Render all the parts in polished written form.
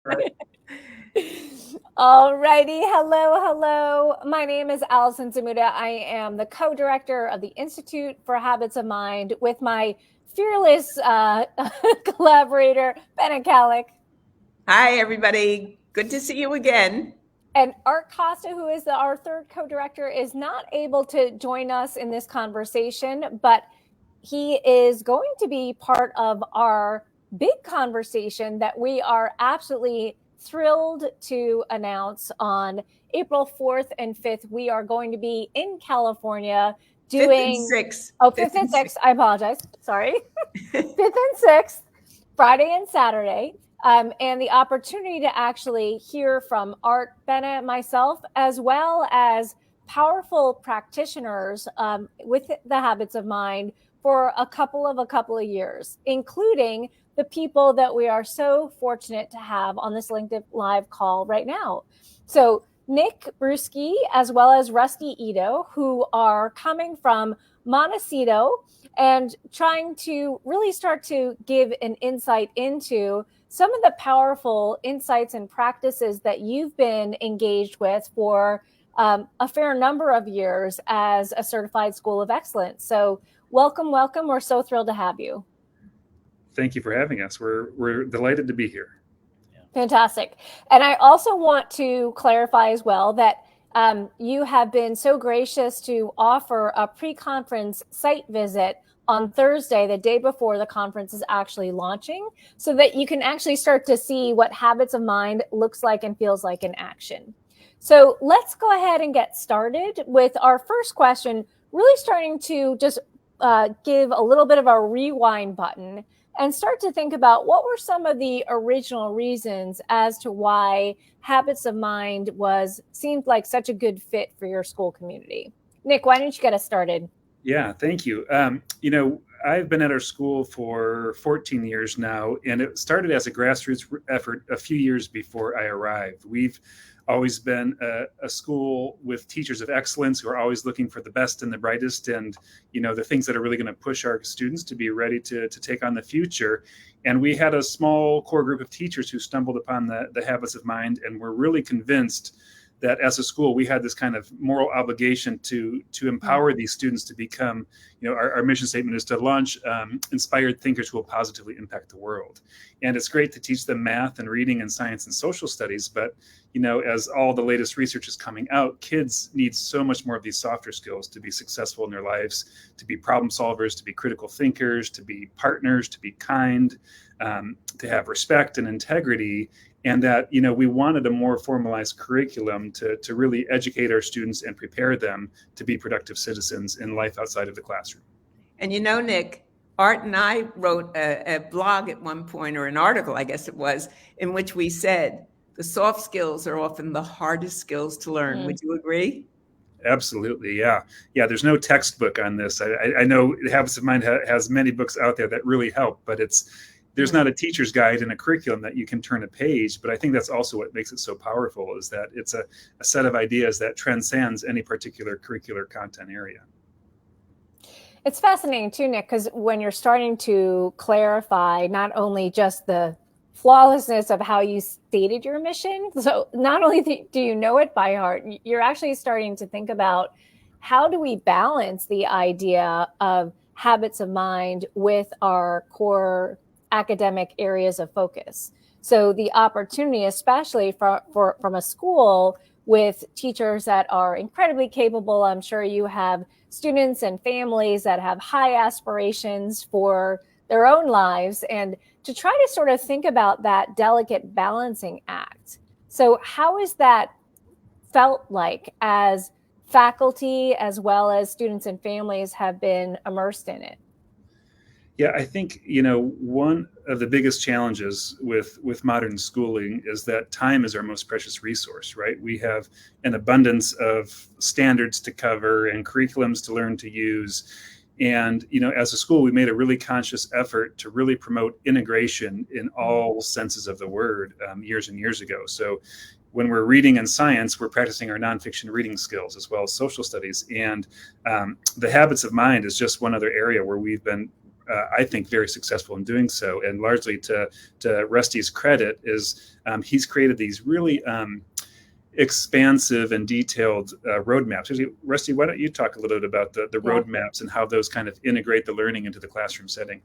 Right. All righty. Hello. My name is Allison Zamuda. I am the co-director of the Institute for Habits of Mind with my fearless collaborator, Ben Calick. Hi, everybody. Good to see you again. And Art Costa, who is our third co-director, is not able to join us in this conversation, but he is going to be part of our big conversation that we are absolutely thrilled to announce on April 4th and 5th. We are going to be in California Fifth and doing, sixth. oh, 5th and 6th. I apologize. Sorry. 5th and 6th, Friday and Saturday. And the opportunity to actually hear from Art, Bennett, myself, as well as powerful practitioners with the habits of mind for a couple of years, including the people that we are so fortunate to have on this LinkedIn Live call right now. So Nick Bruski, as well as Rusty Ito, who are coming from Montecito and trying to really start to give an insight into some of the powerful insights and practices that you've been engaged with for a fair number of years as a certified school of excellence. So welcome. We're so thrilled to have you. Thank you for having us. We're delighted to be here. Fantastic. And I also want to clarify as well that you have been so gracious to offer a pre-conference site visit on Thursday, the day before the conference is actually launching, so that you can actually start to see what Habits of Mind looks like and feels like in action. So let's go ahead and get started with our first question, really starting to just give a little bit of a rewind button and start to think about what were some of the original reasons as to why Habits of Mind seemed like such a good fit for your school community. Nick, why don't you get us started? Yeah, thank you. I've been at our school for 14 years now, and it started as a grassroots effort a few years before I arrived. We've always been a school with teachers of excellence who are always looking for the best and the brightest, and the things that are really going to push our students to be ready to take on the future. And we had a small core group of teachers who stumbled upon the habits of mind, and were really convinced that as a school we had this kind of moral obligation to empower these students to become, our mission statement is to launch inspired thinkers who will positively impact the world. And it's great to teach them math and reading and science and social studies, but as all the latest research is coming out, kids need so much more of these softer skills to be successful in their lives, to be problem solvers, to be critical thinkers, to be partners, to be kind, to have respect and integrity. And that, we wanted a more formalized curriculum to really educate our students and prepare them to be productive citizens in life outside of the classroom. And Nick, Art and I wrote a blog at one point, or an article, I guess it was, in which we said the soft skills are often the hardest skills to learn. Would you agree? Absolutely. Yeah. There's no textbook on this. I know Habits of Mind has many books out there that really help, but there's not a teacher's guide and a curriculum that you can turn a page. But I think that's also what makes it so powerful, is that it's a set of ideas that transcends any particular curricular content area. It's fascinating too, Nick, because when you're starting to clarify not only just the flawlessness of how you stated your mission, so not only do you know it by heart, you're actually starting to think about how do we balance the idea of habits of mind with our core academic areas of focus. So the opportunity, especially from a school with teachers that are incredibly capable, I'm sure you have students and families that have high aspirations for their own lives, and to try to sort of think about that delicate balancing act. So how is that felt like as faculty as well as students and families have been immersed in it? Yeah, I think, one of the biggest challenges with modern schooling is that time is our most precious resource, right? We have an abundance of standards to cover and curriculums to learn to use. And, as a school, we made a really conscious effort to really promote integration in all senses of the word years and years ago. So when we're reading in science, we're practicing our nonfiction reading skills as well as social studies. And the habits of mind is just one other area where we've been I think, very successful in doing so. And largely to Rusty's credit is he's created these really expansive and detailed roadmaps. Rusty, why don't you talk a little bit about the roadmaps and how those kind of integrate the learning into the classroom setting?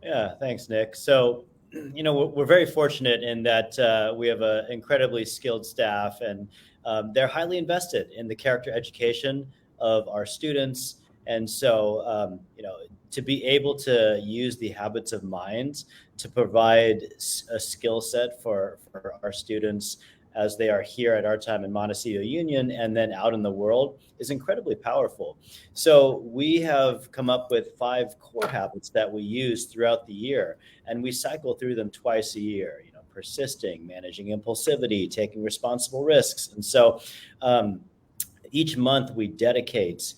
Yeah, thanks, Nick. So, we're very fortunate in that we have an incredibly skilled staff, and they're highly invested in the character education of our students. And so, to be able to use the habits of mind to provide a skill set for our students as they are here at our time in Montecito Union and then out in the world is incredibly powerful. So we have come up with 5 core habits that we use throughout the year, and we cycle through them twice a year, persisting, managing impulsivity, taking responsible risks. And so each month we dedicate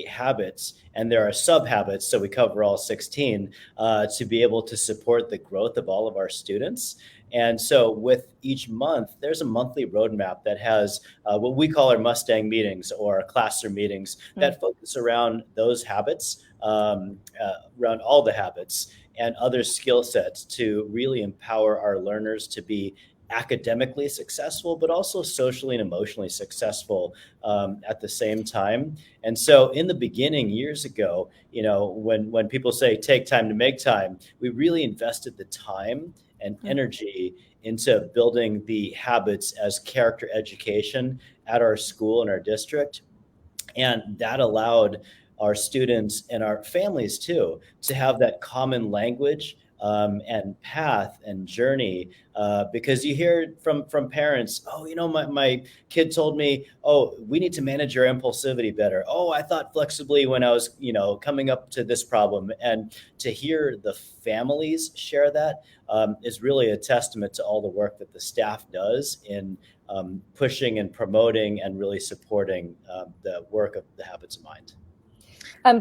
habits, and there are sub-habits, so we cover all 16, to be able to support the growth of all of our students. And so with each month, there's a monthly roadmap that has what we call our Mustang meetings or classroom meetings that focus around those habits, around all the habits and other skill sets to really empower our learners to be academically successful, but also socially and emotionally successful at the same time. And so in the beginning, years ago, when people say take time to make time, we really invested the time and energy into building the habits as character education at our school and our district. And that allowed our students and our families too to have that common language and path and journey, because you hear from parents, my kid told me, we need to manage your impulsivity better. I thought flexibly when I was, coming up to this problem. And to hear the families share that is really a testament to all the work that the staff does in pushing and promoting and really supporting the work of the habits of mind.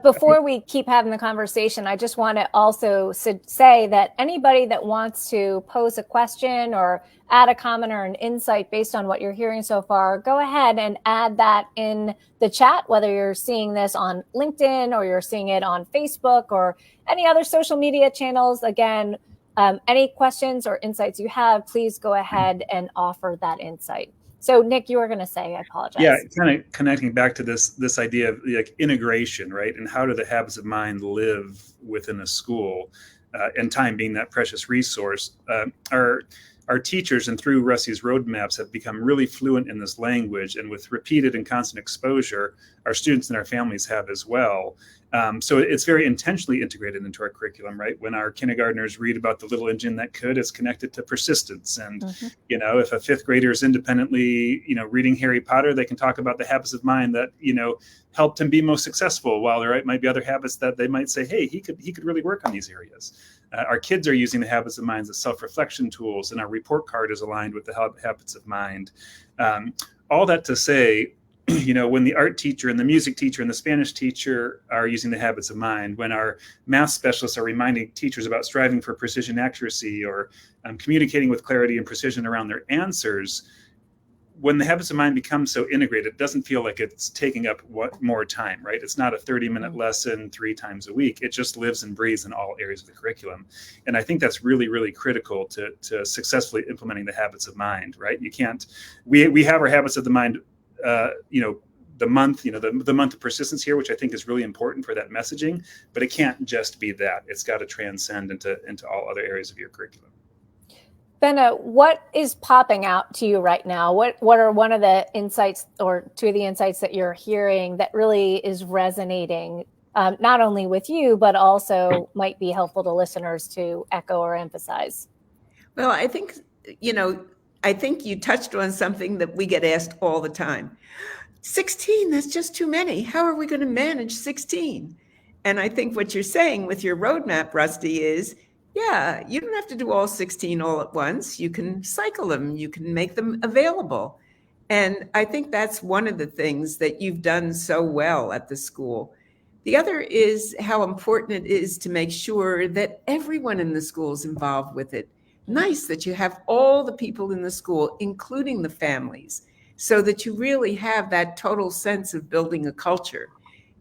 Before we keep having the conversation, I just want to also say that anybody that wants to pose a question or add a comment or an insight based on what you're hearing so far, go ahead and add that in the chat, whether you're seeing this on LinkedIn or you're seeing it on Facebook or any other social media channels. Again, any questions or insights you have, please go ahead and offer that insight. So Nick, you were going to say, I apologize. Yeah, kind of connecting back to this idea of like integration, right? And how do the habits of mind live within a school, and time being that precious resource. Our teachers and through Rusty's roadmaps have become really fluent in this language, and with repeated and constant exposure, our students and our families have as well. So it's very intentionally integrated into our curriculum, right? When our kindergartners read about the little engine that could, it's connected to persistence. And, if a 5th grader is independently, reading Harry Potter, they can talk about the habits of mind that, helped him be most successful, while there might be other habits that they might say, hey, he could really work on these areas. Our kids are using the habits of mind as self-reflection tools, and our report card is aligned with the habits of mind. All that to say, when the art teacher and the music teacher and the Spanish teacher are using the habits of mind, when our math specialists are reminding teachers about striving for precision accuracy or communicating with clarity and precision around their answers, when the habits of mind become so integrated, it doesn't feel like it's taking up more time, right? It's not a 30-minute lesson 3 times a week. It just lives and breathes in all areas of the curriculum. And I think that's really, really critical to successfully implementing the habits of mind, right? You can't, we have our habits of the mind, the month, the month of persistence here, which I think is really important for that messaging, but it can't just be that. It's got to transcend into all other areas of your curriculum. Benna, what is popping out to you right now? What are one of the insights or 2 of the insights that you're hearing that really is resonating, not only with you, but also might be helpful to listeners to echo or emphasize? Well, I think you touched on something that we get asked all the time. 16, that's just too many. How are we going to manage 16? And I think what you're saying with your roadmap, Rusty, is, you don't have to do all 16 all at once. You can cycle them. You can make them available. And I think that's one of the things that you've done so well at the school. The other is how important it is to make sure that everyone in the school is involved with it. Nice that you have all the people in the school, including the families, so that you really have that total sense of building a culture.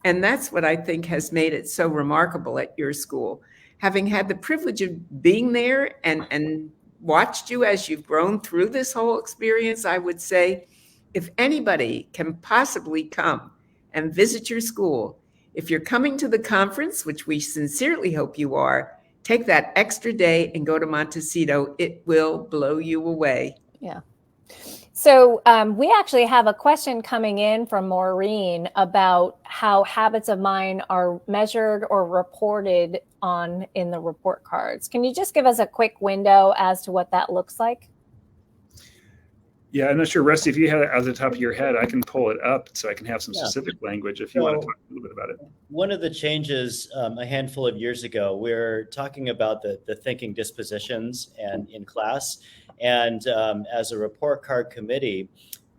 And that's what I think has made it so remarkable at your school. Having had the privilege of being there and watched you as you've grown through this whole experience, I would say, if anybody can possibly come and visit your school, if you're coming to the conference, which we sincerely hope you are, take that extra day and go to Montecito. It will blow you away. Yeah. So we actually have a question coming in from Maureen about how habits of mind are measured or reported on in the report cards. Can you just give us a quick window as to what that looks like? Yeah, I'm not sure, Rusty, if you have it at the top of your head, I can pull it up so I can have some specific language if you want to talk a little bit about it. One of the changes a handful of years ago, we're talking about the thinking dispositions and in class. And as a report card committee,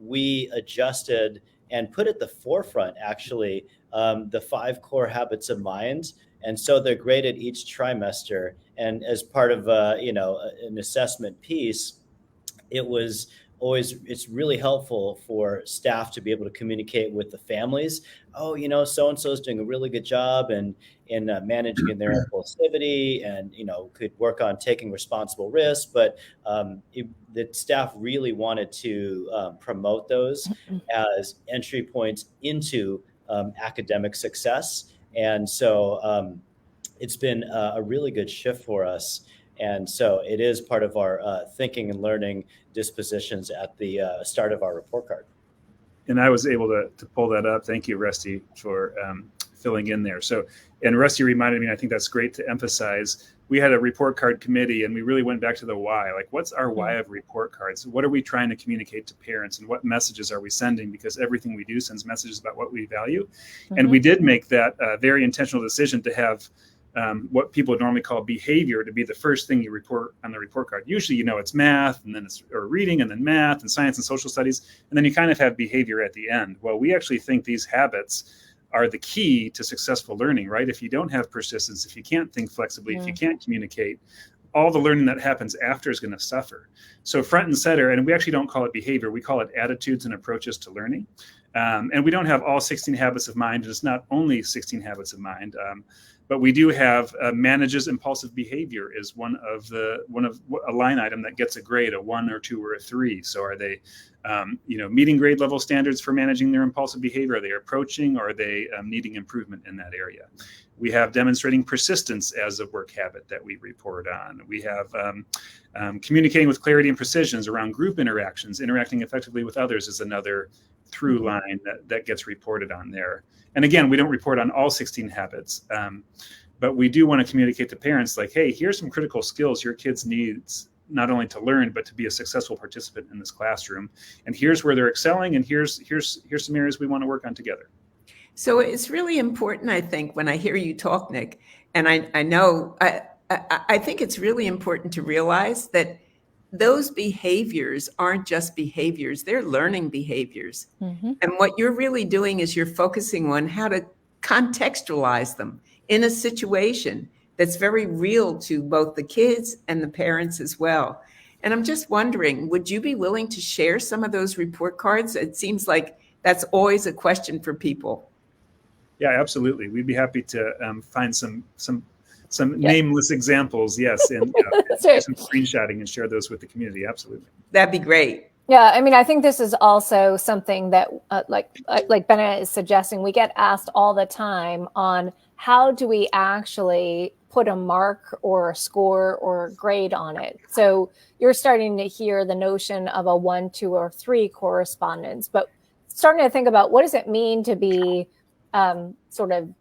we adjusted and put at the forefront, actually, the 5 core habits of mind. And so they're graded each trimester. And as part of an assessment piece, it's really helpful for staff to be able to communicate with the families. Oh, so-and-so is doing a really good job in managing their impulsivity and, could work on taking responsible risks. But the staff really wanted to promote those as entry points into academic success. And so it's been a really good shift for us. And so it is part of our thinking and learning dispositions at the start of our report card. And I was able to pull that up. Thank you, Rusty, for filling in there. So, and Rusty reminded me, I think that's great to emphasize. We had a report card committee and we really went back to the why. Like, what's our why of report cards? What are we trying to communicate to parents and what messages are we sending? Because everything we do sends messages about what we value. Mm-hmm. And we did make that very intentional decision to have what people would normally call behavior to be the first thing you report on the report card. Usually, it's math and then or reading and then math and science and social studies. And then you kind of have behavior at the end. Well, we actually think these habits are the key to successful learning, right? If you don't have persistence, if you can't think flexibly, if you can't communicate, all the learning that happens after is going to suffer. So front and center, and we actually don't call it behavior, we call it attitudes and approaches to learning. And we don't have all 16 habits of mind, and it's not only 16 habits of mind. But we do have manages impulsive behavior is one of a line item that gets a grade, a 1 or 2 or a 3. So are they, meeting grade level standards for managing their impulsive behavior? Are they approaching, or are they needing improvement in that area? We have demonstrating persistence as a work habit that we report on. We have communicating with clarity and precisions around group interactions. Interacting effectively with others is another through line that gets reported on there. And again, we don't report on all 16 habits, but we do want to communicate to parents like, hey, here's some critical skills your kids needs not only to learn, but to be a successful participant in this classroom. And here's where they're excelling. And here's some areas we want to work on together. So it's really important, I think, when I hear you talk, Nick, and I know, I think it's really important to realize that those behaviors aren't just behaviors, they're learning behaviors. Mm-hmm. And what you're really doing is you're focusing on how to contextualize them in a situation that's very real to both the kids and the parents as well. And I'm just wondering, would you be willing to share some of those report cards? It seems like that's always a question for people. Yeah, absolutely. We'd be happy to find some nameless examples, yes, and some screenshotting and share those with the community. Absolutely. That'd be great. Yeah, I mean, I think this is also something that, like Bennett is suggesting, we get asked all the time on how do we actually put a mark or a score or a grade on it. So you're starting to hear the notion of a 1, 2, or 3 correspondence, but starting to think about what does it mean to be sort of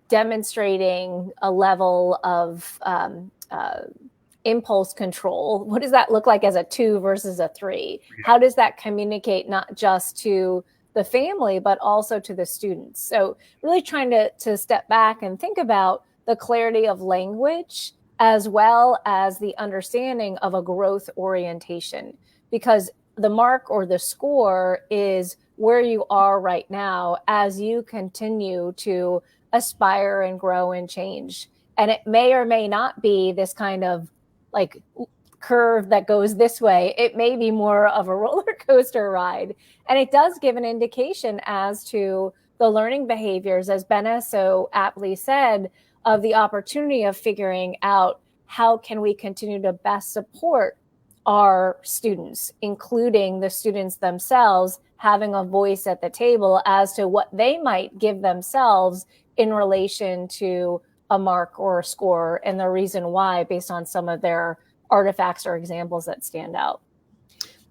demonstrating a level of impulse control. What does that look like as a 2 versus a 3? How does that communicate not just to the family, but also to the students? So really trying to step back and think about the clarity of language as well as the understanding of a growth orientation, because the mark or the score is where you are right now as you continue to aspire and grow and change. And it may or may not be this kind of like curve that goes this way. It may be more of a roller coaster ride. And it does give an indication as to the learning behaviors, as Benna so aptly said, of the opportunity of figuring out how can we continue to best support our students, including the students themselves, having a voice at the table as to what they might give themselves in relation to a mark or a score, and the reason why based on some of their artifacts or examples that stand out.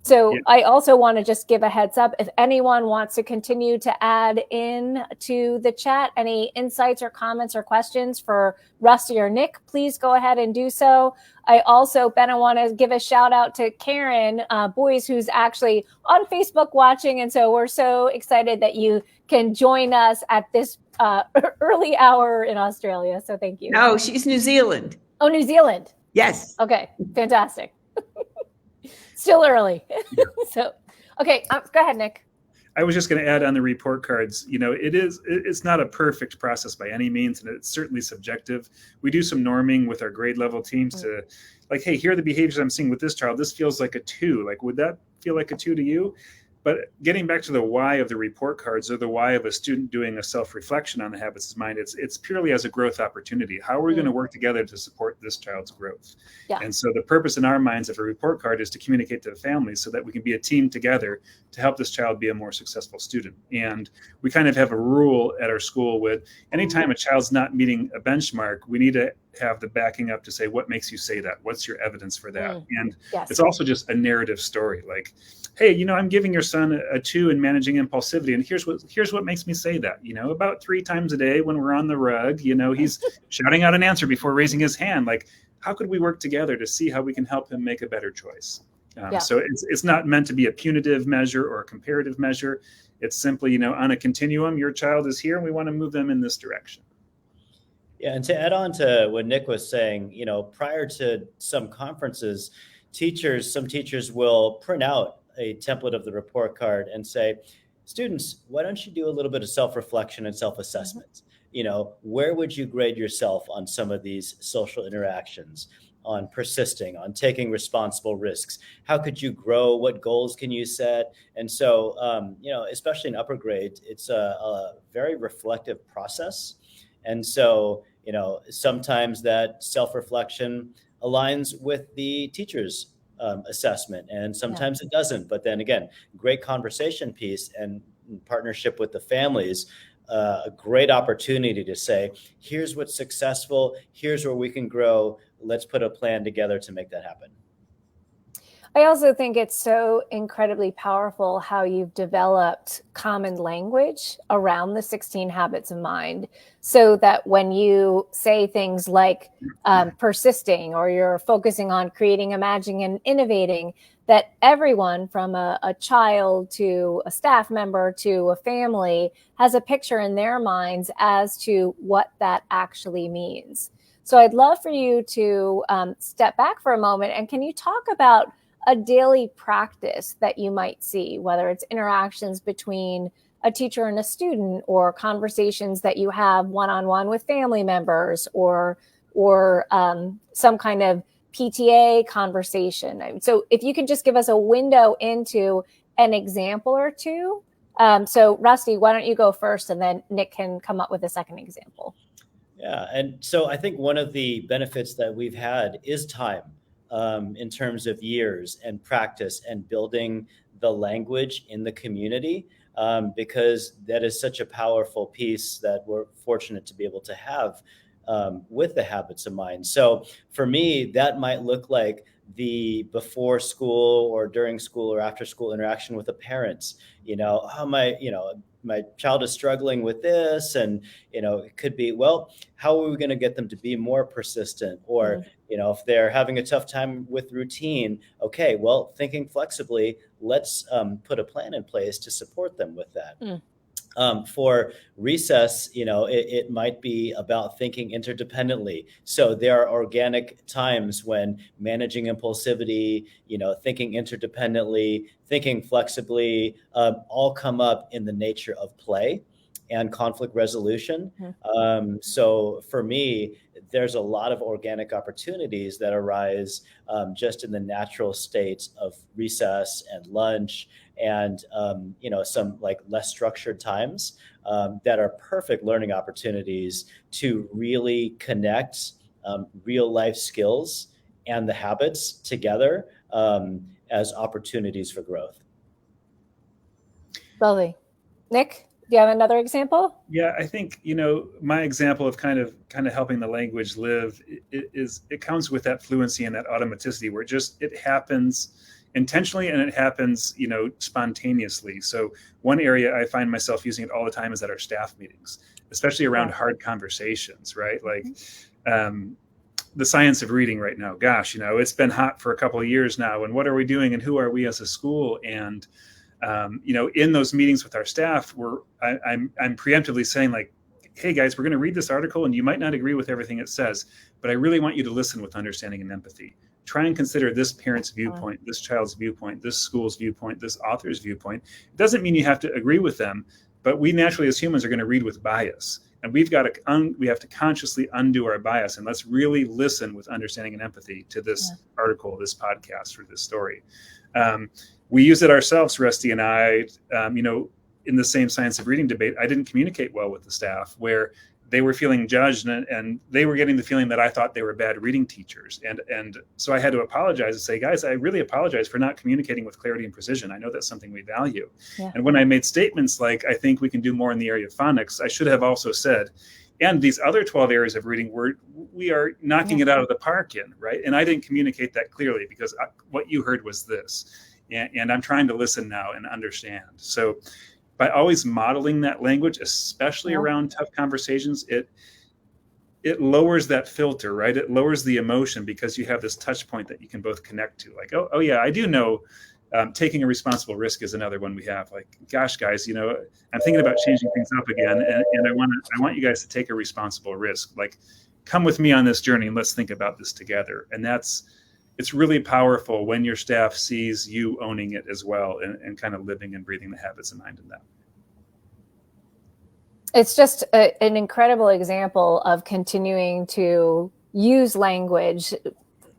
So yeah. I also want to just give a heads up, if anyone wants to continue to add in to the chat, any insights or comments or questions for Rusty or Nick, please go ahead and do so. I also, Ben, I want to give a shout out to Karen Boyce, who's actually on Facebook watching. And so we're so excited that you can join us at this early hour in Australia. So thank you. No, she's New Zealand. Oh, New Zealand. Yes. Okay, fantastic. Still early. So, okay, go ahead, Nick. I was just going to add on the report cards, it's not a perfect process by any means, and it's certainly subjective. We do some norming with our grade level teams to like, hey, here are the behaviors I'm seeing with this child. This feels like a 2. Like, would that feel like a 2 to you? But getting back to the why of the report cards, or the why of a student doing a self-reflection on the habits of mind, it's purely as a growth opportunity. How are we going to work together to support this child's growth? Yeah. And so the purpose in our minds of a report card is to communicate to the families so that we can be a team together to help this child be a more successful student. And we kind of have a rule at our school with anytime a child's not meeting a benchmark, we need to have the backing up to say, what makes you say that? What's your evidence for that? And it's also just a narrative story. Like, hey, I'm giving your son a 2 in managing impulsivity, and here's what makes me say that. About 3 times a day when we're on the rug, he's shouting out an answer before raising his hand. Like, how could we work together to see how we can help him make a better choice? So it's not meant to be a punitive measure or a comparative measure. It's simply, on a continuum, your child is here and we want to move them in this direction. Yeah, and to add on to what Nick was saying, prior to some conferences, some teachers will print out a template of the report card and say, students, why don't you do a little bit of self-reflection and self-assessment? Where would you grade yourself on some of these social interactions, on persisting, on taking responsible risks? How could you grow? What goals can you set? And so, especially in upper grade, it's a very reflective process. And so, sometimes that self-reflection aligns with the teacher's assessment, and sometimes it doesn't. But then again, great conversation piece and in partnership with the families, a great opportunity to say, here's what's successful, here's where we can grow. Let's put a plan together to make that happen. I also think it's so incredibly powerful how you've developed common language around the 16 habits of mind, so that when you say things like persisting, or you're focusing on creating, imagining, and innovating, that everyone from a child to a staff member to a family has a picture in their minds as to what that actually means. So I'd love for you to step back for a moment, and can you talk about a daily practice that you might see, whether it's interactions between a teacher and a student, or conversations that you have one-on-one with family members, or some kind of PTA conversation. So if you could just give us a window into an example or two. So Rusty, why don't you go first, and then Nick can come up with a second example. Yeah, and so I think one of the benefits that we've had is time. In terms of years and practice and building the language in the community, because that is such a powerful piece that we're fortunate to be able to have with the habits of mind. So for me, that might look like the before school or during school or after school interaction with the parents. My child is struggling with this, and it could be, well, how are we going to get them to be more persistent? Or if they're having a tough time with routine, okay, well, thinking flexibly, let's put a plan in place to support them with that. For recess, it might be about thinking interdependently. So there are organic times when managing impulsivity, thinking interdependently, thinking flexibly, all come up in the nature of play. and conflict resolution. Mm-hmm. So for me, there's a lot of organic opportunities that arise just in the natural states of recess and lunch and some like less structured times that are perfect learning opportunities to really connect real life skills and the habits together as opportunities for growth. Lovely. Nick, do you have another example? Yeah, I think, my example of kind of helping the language live it comes with that fluency and that automaticity where it happens intentionally and it happens, spontaneously. So one area I find myself using it all the time is at our staff meetings, especially around hard conversations, right? Like the science of reading right now, gosh, it's been hot for a couple of years now. And what are we doing and who are we as a school? And in those meetings with our staff, I'm preemptively saying like, hey guys, we're going to read this article and you might not agree with everything it says, but I really want you to listen with understanding and empathy. Try and consider this parent's viewpoint, this child's viewpoint, this school's viewpoint, this author's viewpoint. It doesn't mean you have to agree with them, but we naturally as humans are going to read with bias. And we have to consciously undo our bias and let's really listen with understanding and empathy to this article, this podcast, or this story. We use it ourselves, Rusty and I, in the same science of reading debate. I didn't communicate well with the staff where they were feeling judged and they were getting the feeling that I thought they were bad reading teachers. And so I had to apologize and say, guys, I really apologize for not communicating with clarity and precision. I know that's something we value. Yeah. And when I made statements like, I think we can do more in the area of phonics, I should have also said, and these other 12 areas of reading, we are knocking it out of the park in, right? And I didn't communicate that clearly because what you heard was this. And I'm trying to listen now and understand. So by always modeling that language, especially around tough conversations, it lowers that filter, right? It lowers the emotion because you have this touch point that you can both connect to. Like, oh yeah, I do know taking a responsible risk is another one we have. Like, gosh, guys, I'm thinking about changing things up again, and I want you guys to take a responsible risk. Like, come with me on this journey and let's think about this together. And it's really powerful when your staff sees you owning it as well and kind of living and breathing the habits of mind in that. It's just an incredible example of continuing to use language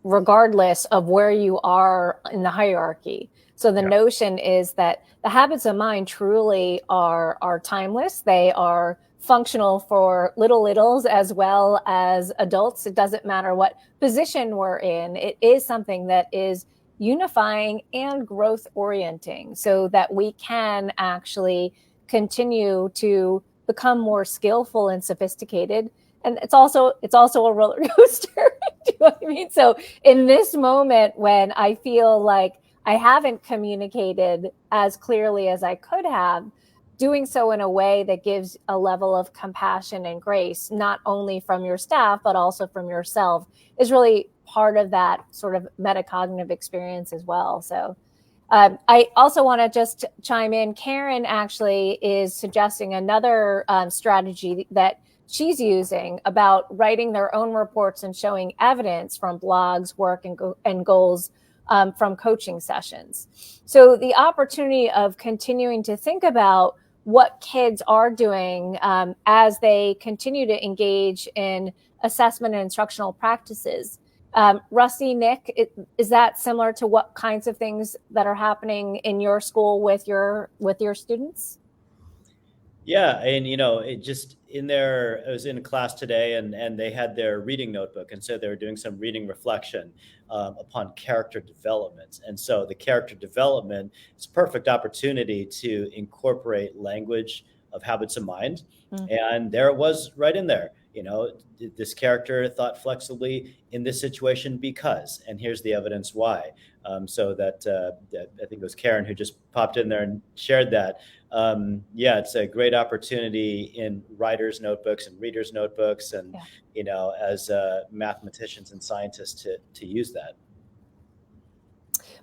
regardless of where you are in the hierarchy. So the notion is that the habits of mind truly are timeless. They are functional for littles as well as adults. It doesn't matter what position we're in. It is something that is unifying and growth orienting so that we can actually continue to become more skillful and sophisticated. And it's also a roller coaster. Do you know what I mean? So in this moment when I feel like I haven't communicated as clearly as I could have, doing so in a way that gives a level of compassion and grace, not only from your staff, but also from yourself, is really part of that sort of metacognitive experience as well. So I also want to just chime in. Karen actually is suggesting another strategy that she's using about writing their own reports and showing evidence from blogs, work, and goals from coaching sessions. So the opportunity of continuing to think about what kids are doing as they continue to engage in assessment and instructional practices. Rusty, Nick, is that similar to what kinds of things that are happening in your school with your students? Yeah, and it just I was in a class today and they had their reading notebook, and so they were doing some reading reflection upon character development. And so the character development is a perfect opportunity to incorporate language of habits of mind. Mm-hmm. And there it was right in there. This character thought flexibly in this situation because, and here's the evidence why. So that I think it was Karen who just popped in there and shared that. It's a great opportunity in writers' notebooks and readers' notebooks, and as mathematicians and scientists to use that.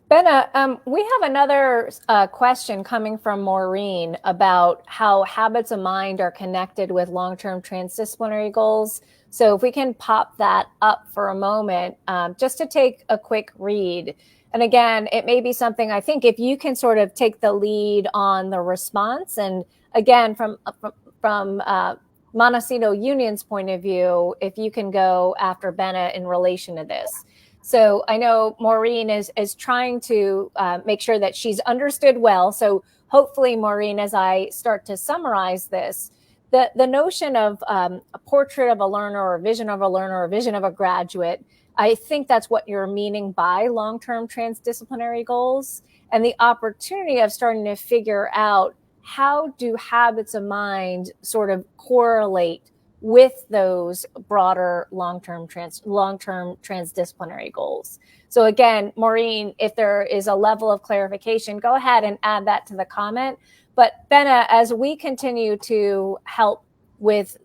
Benna, we have another question coming from Maureen about how habits of mind are connected with long-term transdisciplinary goals. So if we can pop that up for a moment, just to take a quick read. And again, it may be something, I think if you can sort of take the lead on the response, and again, from from Montecito Union's point of view, if you can go after Benna in relation to this. So I know Maureen is trying to make sure that she's understood well. So hopefully, Maureen, as I start to summarize this, the notion of a portrait of a learner or a vision of a learner or a vision of a graduate, I think that's what you're meaning by long-term transdisciplinary goals, and the opportunity of starting to figure out how do habits of mind sort of correlate with those broader long-term transdisciplinary goals. So again, Maureen, if there is a level of clarification, go ahead and add that to the comment. But Benna, as we continue to help with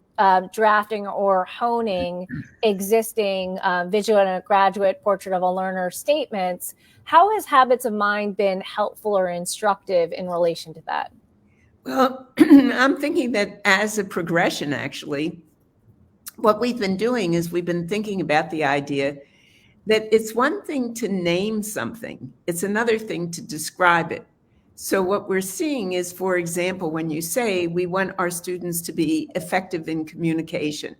drafting or honing existing visual and a graduate portrait of a learner statements, how has habits of mind been helpful or instructive in relation to that? Well, I'm thinking that as a progression, actually, what we've been doing is we've been thinking about the idea that it's one thing to name something, it's another thing to describe it. So what we're seeing is, for example, when you say we want our students to be effective in communication,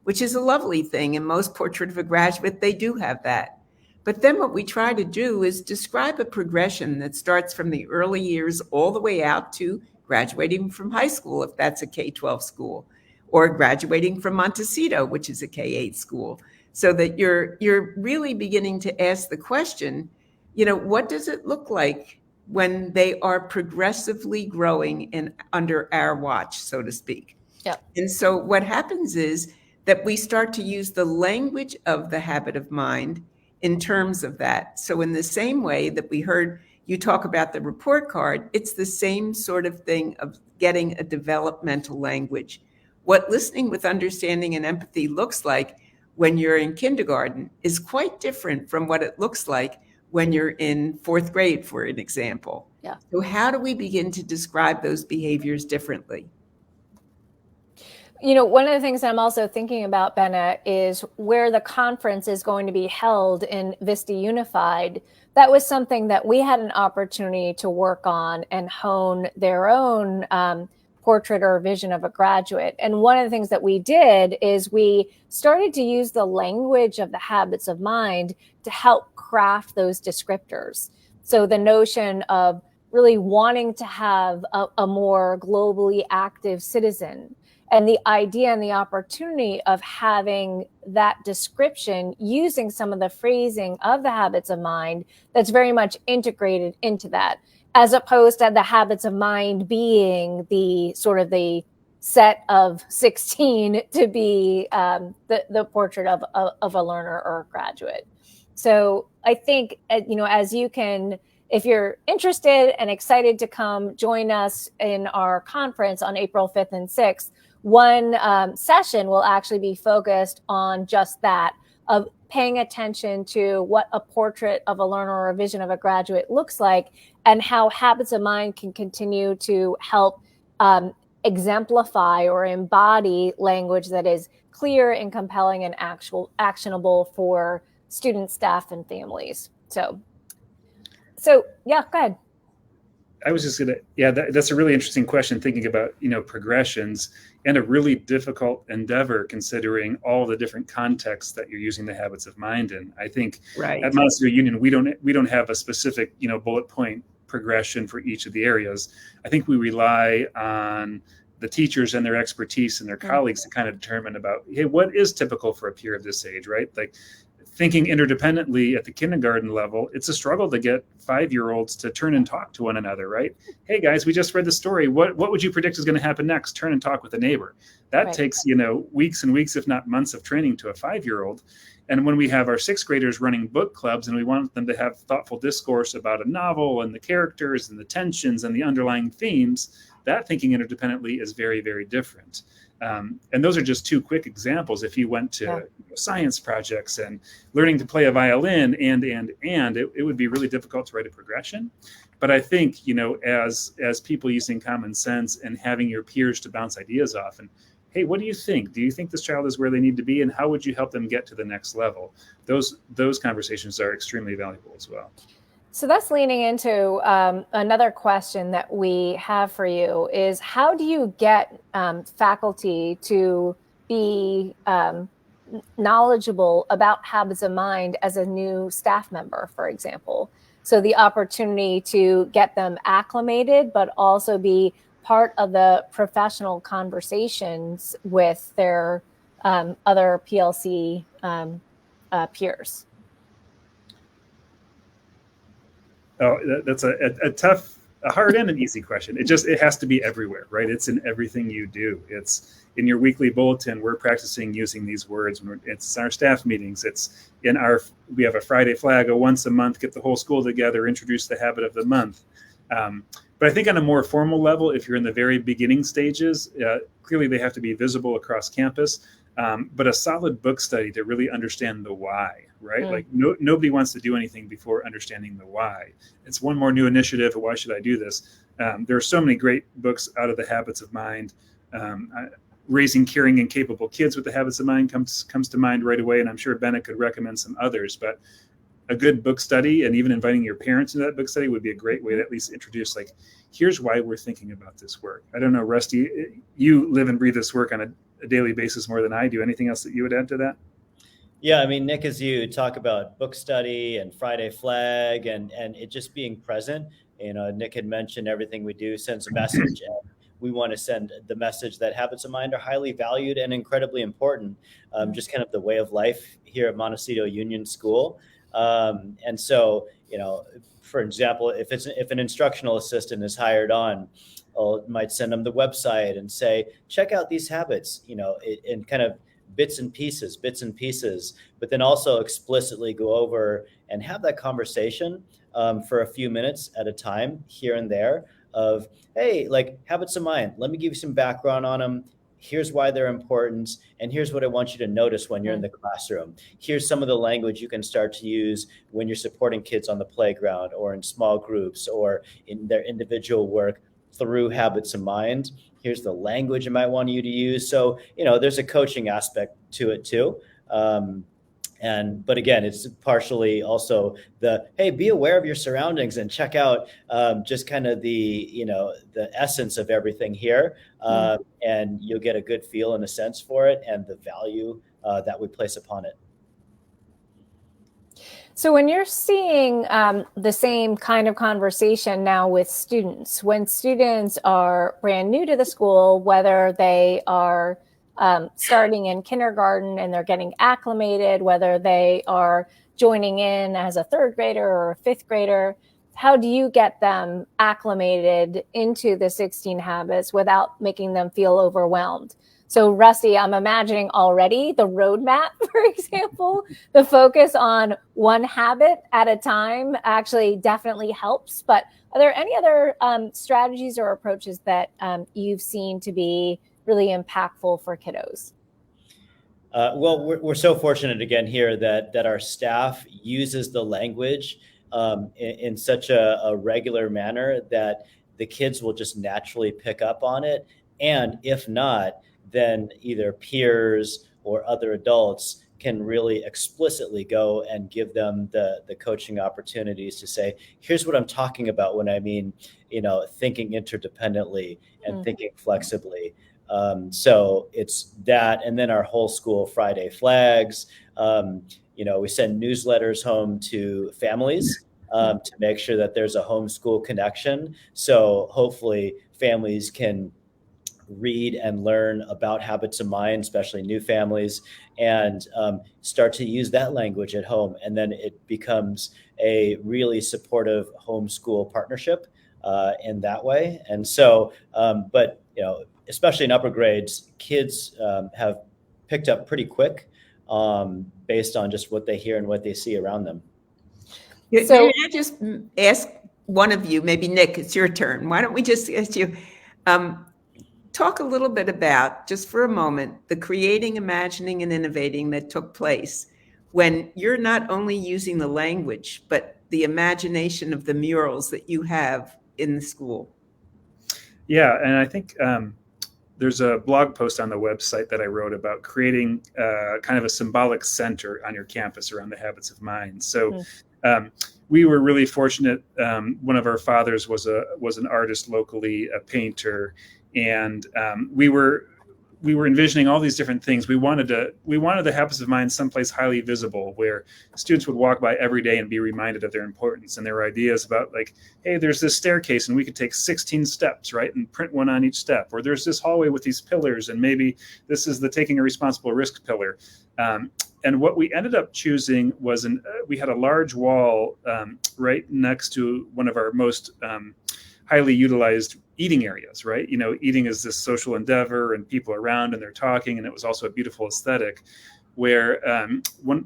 which is a lovely thing, and most portrait of a graduate, they do have that. But then what we try to do is describe a progression that starts from the early years all the way out to graduating from high school, if that's a K-12 school, or graduating from Montecito, which is a K-8 school, so that you're really beginning to ask the question, what does it look like when they are progressively growing under our watch, so to speak? Yeah. And so what happens is that we start to use the language of the habit of mind in terms of that. So in the same way that we heard you talk about the report card, it's the same sort of thing of getting a developmental language. What listening with understanding and empathy looks like when you're in kindergarten is quite different from what it looks like when you're in fourth grade, for an example. Yeah. So how do we begin to describe those behaviors differently? One of the things I'm also thinking about, Benna, is where the conference is going to be held in Vista Unified. That was something that we had an opportunity to work on and hone their own portrait or vision of a graduate. And one of the things that we did is we started to use the language of the habits of mind to help craft those descriptors. So the notion of really wanting to have a more globally active citizen, and the idea and the opportunity of having that description using some of the phrasing of the habits of mind that's very much integrated into that, as opposed to the habits of mind being the sort of the set of 16 to be the portrait of a learner or a graduate. So I think, as you can, if you're interested and excited to come join us in our conference on April 5th and 6th, one session will actually be focused on just that, of paying attention to what a portrait of a learner or a vision of a graduate looks like, and how habits of mind can continue to help exemplify or embody language that is clear and compelling and actionable for students, staff, and families. So yeah, go ahead. I was just that's a really interesting question, thinking about, progressions, and a really difficult endeavor considering all the different contexts that you're using the habits of mind in. I think Right. At Montecito Union, we don't have a specific, bullet point progression for each of the areas. I think we rely on the teachers and their expertise and their colleagues to kind of determine about, hey, what is typical for a peer of this age, right? Like, thinking interdependently at the kindergarten level, it's a struggle to get 5-year-olds to turn and talk to one another, right? Hey guys, we just read the story. What would you predict is going to happen next? Turn and talk with a neighbor. That Right. takes, weeks and weeks, if not months of training to a 5-year-old. And when we have our 6th graders running book clubs and we want them to have thoughtful discourse about a novel and the characters and the tensions and the underlying themes, that thinking interdependently is very, very different. And those are just 2 quick examples. If you went to science projects and learning to play a violin and it would be really difficult to write a progression. But I think, as people using common sense and having your peers to bounce ideas off and, hey, what do you think? Do you think this child is where they need to be? And how would you help them get to the next level? Those conversations are extremely valuable as well. So that's leaning into another question that we have for you is how do you get faculty to be knowledgeable about habits of mind as a new staff member, for example? So the opportunity to get them acclimated, but also be part of the professional conversations with their other PLC peers. Oh, that's a hard and an easy question. It has to be everywhere, right? It's in everything you do. It's in your weekly bulletin. We're practicing using these words. It's in our staff meetings. It's we have a Friday flag, once a month, get the whole school together, introduce the habit of the month. But I think on a more formal level, if you're in the very beginning stages, clearly they have to be visible across campus. But a solid book study to really understand the why, right? Like nobody wants to do anything before understanding the why. It's one more new initiative. Why should I do this? There are so many great books out of the habits of mind. Raising Caring and Capable Kids with the Habits of Mind comes to mind right away. And I'm sure Bennett could recommend some others, but a good book study and even inviting your parents into that book study would be a great way to at least introduce, like, here's why we're thinking about this work. I don't know, Rusty, you live and breathe this work on a daily basis more than I do. Anything else that you would add to that? Yeah, I mean, Nick, as you talk about book study and Friday flag and it just being present, Nick had mentioned everything we do sends a message. And we want to send the message that habits of mind are highly valued and incredibly important, just kind of the way of life here at Montecito Union School. And so, for example, if an instructional assistant is hired on, might send them the website and say, check out these habits, in kind of bits and pieces, but then also explicitly go over and have that conversation for a few minutes at a time here and there of, hey, like habits of mind, let me give you some background on them. Here's why they're important. And here's what I want you to notice when you're in the classroom. Here's some of the language you can start to use when you're supporting kids on the playground or in small groups or in their individual work through habits of mind. Here's the language I might want you to use. So, there's a coaching aspect to it too. But again, it's partially also hey, be aware of your surroundings and check out just kind of the essence of everything here. And you'll get a good feel and a sense for it and the value that we place upon it. So when you're seeing the same kind of conversation now with students, when students are brand new to the school, whether they are starting in kindergarten and they're getting acclimated, whether they are joining in as a third grader or a fifth grader, how do you get them acclimated into the 16 habits without making them feel overwhelmed? So Rusty, I'm imagining already the roadmap, for example, the focus on one habit at a time actually definitely helps. But are there any other strategies or approaches that you've seen to be really impactful for kiddos? Well, we're so fortunate again here that our staff uses the language in such a regular manner that the kids will just naturally pick up on it. And if not, then either peers or other adults can really explicitly go and give them the coaching opportunities to say, here's what I'm talking about when I mean, thinking interdependently and thinking flexibly. So it's that, and then our whole school Friday flags. We send newsletters home to families to make sure that there's a homeschool connection. So hopefully families can read and learn about habits of mind, especially new families, and start to use that language at home. And then it becomes a really supportive homeschool partnership in that way. And so, but, especially in upper grades, kids have picked up pretty quick based on just what they hear and what they see around them. So may I just ask one of you, maybe Nick, it's your turn. Why don't we just ask you, talk a little bit about, just for a moment, the creating, imagining, and innovating that took place when you're not only using the language, but the imagination of the murals that you have in the school. Yeah, and I think there's a blog post on the website that I wrote about creating kind of a symbolic center on your campus around the habits of mind. So we were really fortunate. One of our fathers was an artist locally, a painter, and we were envisioning all these different things. We wanted the habits of mind someplace highly visible, where students would walk by every day and be reminded of their importance. And there were ideas about like, hey, there's this staircase and we could take 16 steps, right, and print one on each step. Or there's this hallway with these pillars, and maybe this is the taking a responsible risk pillar. And what we ended up choosing was we had a large wall right next to one of our most highly utilized eating areas, right? Eating is this social endeavor and people around and they're talking. And it was also a beautiful aesthetic where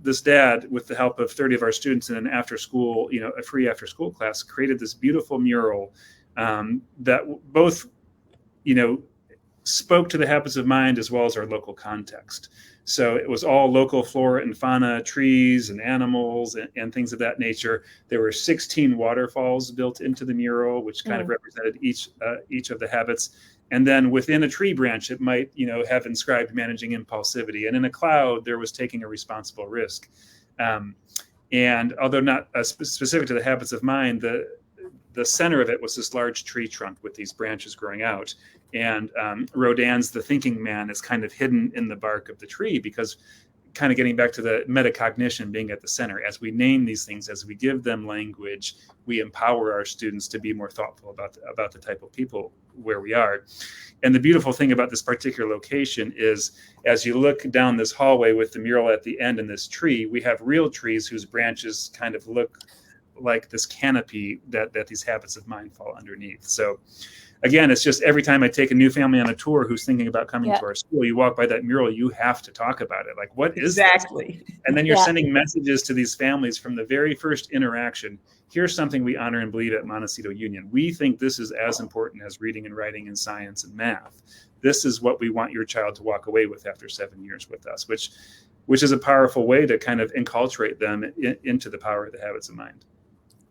this dad, with the help of 30 of our students in an after school, a free after school class, created this beautiful mural that both, spoke to the habits of mind as well as our local context. So it was all local flora and fauna, trees and animals and things of that nature. There were 16 waterfalls built into the mural, which kind of represented each of the habits. And then within a tree branch, it might, have inscribed managing impulsivity. And in a cloud, there was taking a responsible risk. And although not specific to the habits of mind, the center of it was this large tree trunk with these branches growing out. And Rodin's The Thinking Man is kind of hidden in the bark of the tree, because kind of getting back to the metacognition being at the center. As we name these things, as we give them language, we empower our students to be more thoughtful about the type of people where we are. And the beautiful thing about this particular location is, as you look down this hallway with the mural at the end and this tree, we have real trees whose branches kind of look like this canopy that these habits of mind fall underneath. So again, it's just every time I take a new family on a tour who's thinking about coming to our school, you walk by that mural, you have to talk about it. Like, what is exactly this? And then you're sending messages to these families from the very first interaction. Here's something we honor and believe at Montecito Union. We think this is as important as reading and writing and science and math. This is what we want your child to walk away with after 7 years with us, which is a powerful way to kind of enculturate them into the power of the habits of mind.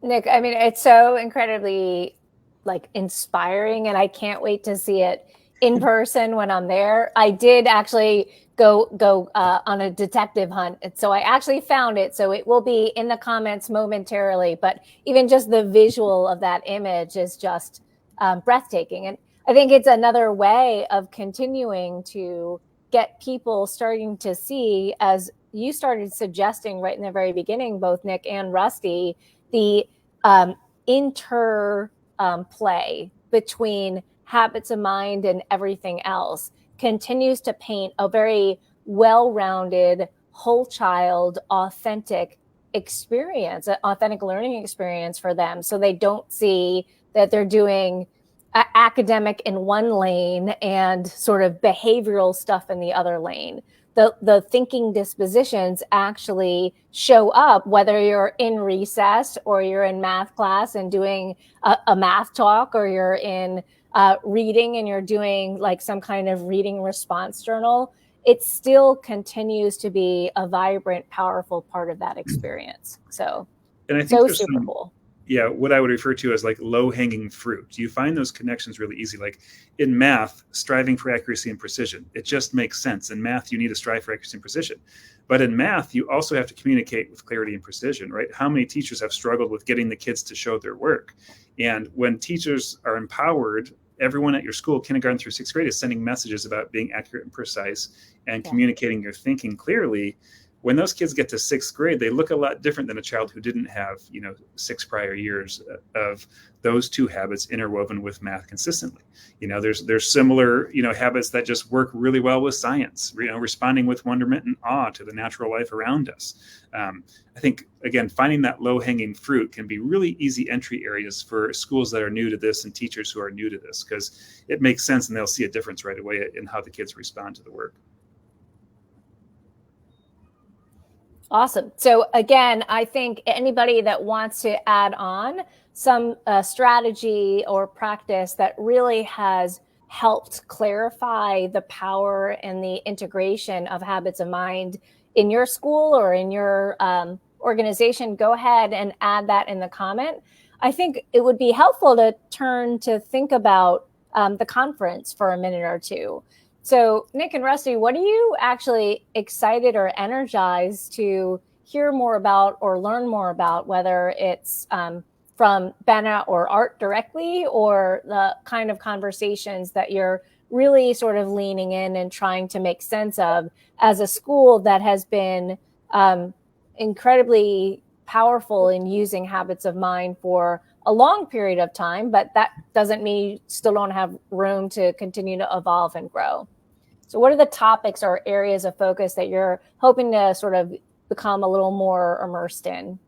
Nick, I mean, it's so incredibly inspiring, and I can't wait to see it in person when I'm there. I did actually go on a detective hunt, and so I actually found it. So it will be in the comments momentarily, but even just the visual of that image is just breathtaking. And I think it's another way of continuing to get people starting to see, as you started suggesting right in the very beginning, both Nick and Rusty, the interplay between habits of mind and everything else continues to paint a very well-rounded, whole child, authentic experience, an authentic learning experience for them. So they don't see that they're doing academic in one lane and sort of behavioral stuff in the other lane. The thinking dispositions actually show up, whether you're in recess or you're in math class and doing a math talk, or you're in reading and you're doing some kind of reading response journal. It still continues to be a vibrant, powerful part of that experience. So, and I think super cool. Yeah, what I would refer to as low-hanging fruit. You find those connections really easy. Like in math, striving for accuracy and precision. It just makes sense. In math, you need to strive for accuracy and precision. But in math, you also have to communicate with clarity and precision, right? How many teachers have struggled with getting the kids to show their work? And when teachers are empowered, everyone at your school, kindergarten through 6th grade, is sending messages about being accurate and precise and communicating your thinking clearly. When those kids get to 6th grade, they look a lot different than a child who didn't have, 6 prior years of those two habits interwoven with math consistently. There's similar, habits that just work really well with science, responding with wonderment and awe to the natural life around us. I think, again, finding that low-hanging fruit can be really easy entry areas for schools that are new to this and teachers who are new to this, because it makes sense and they'll see a difference right away in how the kids respond to the work. Awesome. So again, I think anybody that wants to add on some strategy or practice that really has helped clarify the power and the integration of habits of mind in your school or in your organization, go ahead and add that in the comment. I think it would be helpful to turn to think about the conference for a minute or two. So Nick and Rusty, what are you actually excited or energized to hear more about or learn more about, whether it's from Benna or Art directly, or the kind of conversations that you're really sort of leaning in and trying to make sense of as a school that has been incredibly powerful in using habits of mind for a long period of time, but that doesn't mean you still don't have room to continue to evolve and grow. So what are the topics or areas of focus that you're hoping to sort of become a little more immersed in?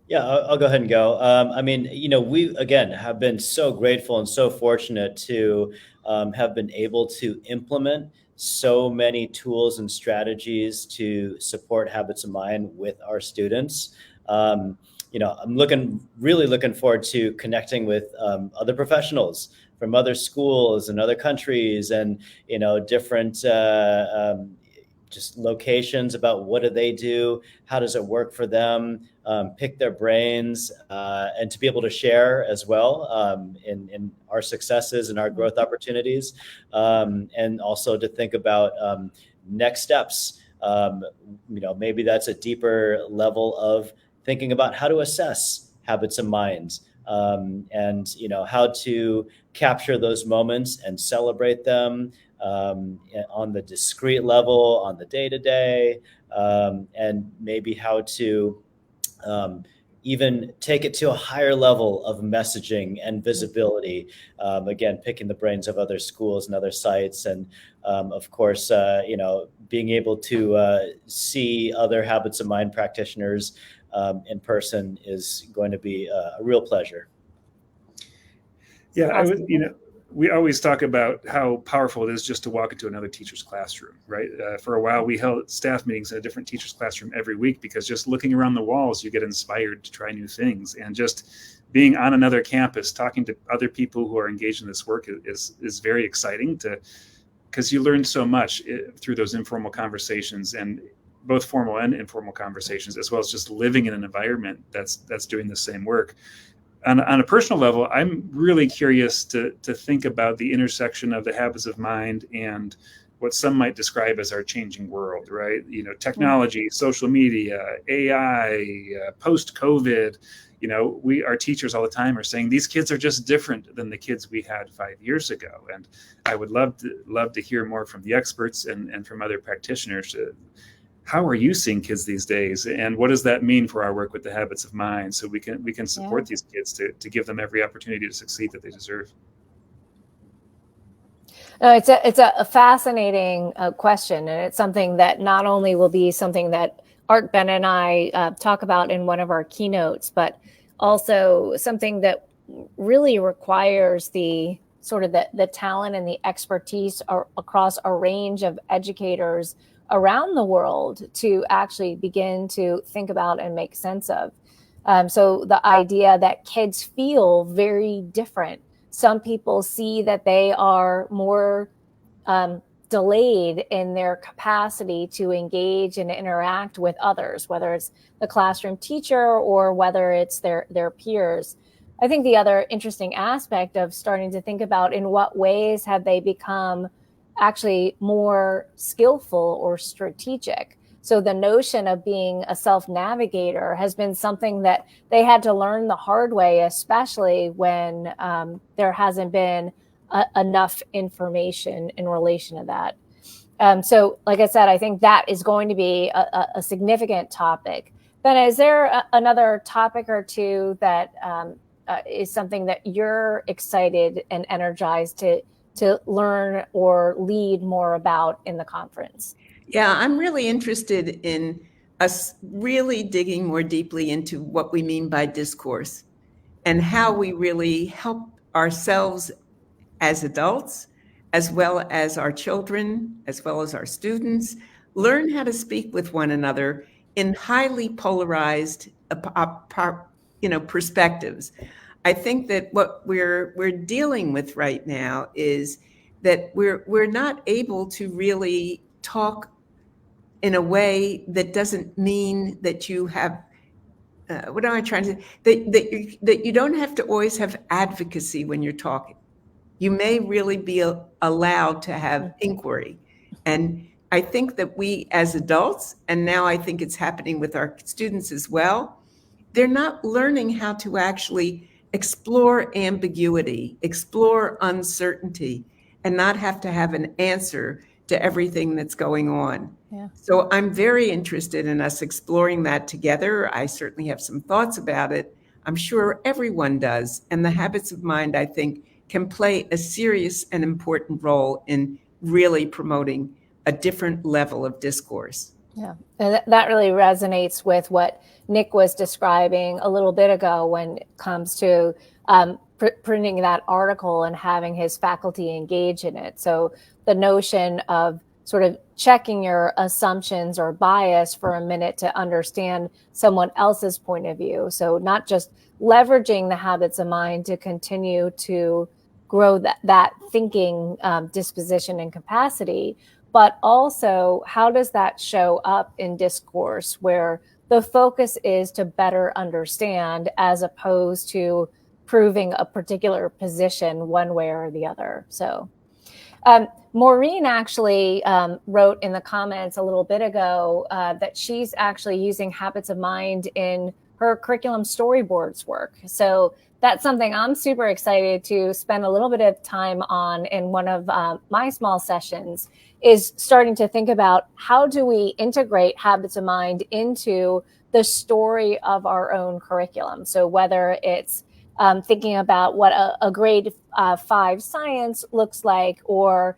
Yeah, I'll go ahead and go. I mean, we, again, have been so grateful and so fortunate to have been able to implement so many tools and strategies to support habits of mind with our students. I'm really looking forward to connecting with other professionals from other schools and other countries, and different just locations about what do they do, how does it work for them, pick their brains, and to be able to share as well in our successes and our growth opportunities, and also to think about next steps. Maybe that's a deeper level of thinking about how to assess habits of mind, and how to capture those moments and celebrate them on the discrete level, on the day-to-day, and maybe how to even take it to a higher level of messaging and visibility. Again, picking the brains of other schools and other sites, and of course, being able to see other habits of mind practitioners in person is going to be a real pleasure. Yeah, we always talk about how powerful it is just to walk into another teacher's classroom, right? For a while, we held staff meetings in a different teacher's classroom every week, because just looking around the walls, you get inspired to try new things. And just being on another campus, talking to other people who are engaged in this work is very exciting, because you learn so much through those informal conversations, and both formal and informal conversations, as well as just living in an environment that's doing the same work. On a personal level, I'm really curious to think about the intersection of the habits of mind and what some might describe as our changing world, right? Technology, social media, AI, post-COVID. Our teachers all the time are saying these kids are just different than the kids we had 5 years ago. And I would love to hear more from the experts and from other practitioners. How are you seeing kids these days, and what does that mean for our work with the habits of mind, so we can support these kids to give them every opportunity to succeed that they deserve? It's a fascinating question, and it's something that not only will be something that Art, Ben, and I talk about in one of our keynotes, but also something that really requires the sort of the talent and the expertise across a range of educators around the world to actually begin to think about and make sense of. So the idea that kids feel very different. Some people see that they are more delayed in their capacity to engage and interact with others, whether it's the classroom teacher or whether it's their peers. I think the other interesting aspect of starting to think about in what ways have they become actually more skillful or strategic. So the notion of being a self-navigator has been something that they had to learn the hard way, especially when there hasn't been enough information in relation to that. So like I said, I think that is going to be a significant topic. Ben, is there another topic or two that is something that you're excited and energized to learn or lead more about in the conference? Yeah, I'm really interested in us really digging more deeply into what we mean by discourse and how we really help ourselves as adults, as well as our children, as well as our students, learn how to speak with one another in highly polarized perspectives. I think that what we're dealing with right now is that we're not able to really talk in a way that doesn't mean that you have what am I trying to say? That you don't have to always have advocacy when you're talking. You may really be allowed to have inquiry. And I think that we as adults, and now I think it's happening with our students as well, they're not learning how to actually explore ambiguity, explore uncertainty, and not have to have an answer to everything that's going on. Yeah. So I'm very interested in us exploring that together. I certainly have some thoughts about it. I'm sure everyone does. And the habits of mind, I think, can play a serious and important role in really promoting a different level of discourse. Yeah, and that really resonates with what Nick was describing a little bit ago when it comes to printing that article and having his faculty engage in it. So the notion of sort of checking your assumptions or bias for a minute to understand someone else's point of view. So not just leveraging the habits of mind to continue to grow that thinking disposition and capacity, but also how does that show up in discourse where the focus is to better understand as opposed to proving a particular position one way or the other. So Maureen actually wrote in the comments a little bit ago that she's actually using habits of mind in her curriculum storyboards work. So that's something I'm super excited to spend a little bit of time on in one of my small sessions, is starting to think about how do we integrate habits of mind into the story of our own curriculum. So whether it's thinking about what a grade 5 science looks like, or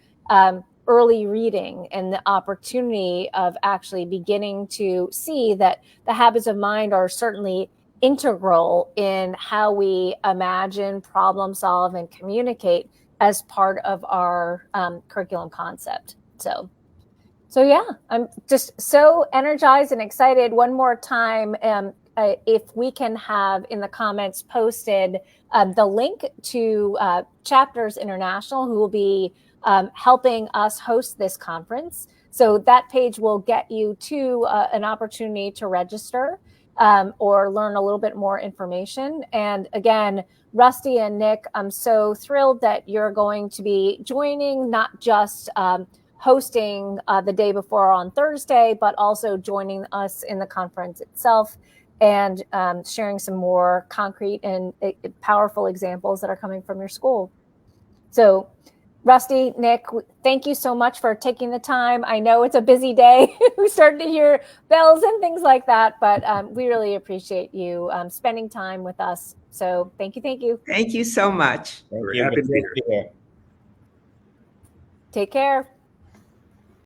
early reading and the opportunity of actually beginning to see that the habits of mind are certainly integral in how we imagine, problem solve, and communicate as part of our curriculum concept. So yeah, I'm just so energized and excited. One more time, if we can have in the comments posted the link to Chapters International, who will be helping us host this conference. So that page will get you to an opportunity to register or learn a little bit more information. And again, Rusty and Nick, I'm so thrilled that you're going to be joining, not just hosting the day before on Thursday, but also joining us in the conference itself and sharing some more concrete and powerful examples that are coming from your school. So Rusty, Nick, thank you so much for taking the time. I know it's a busy day. We started to hear bells and things like that, but we really appreciate you spending time with us. So thank you. Thank you. Thank you so much. We're happy to be here. Take care.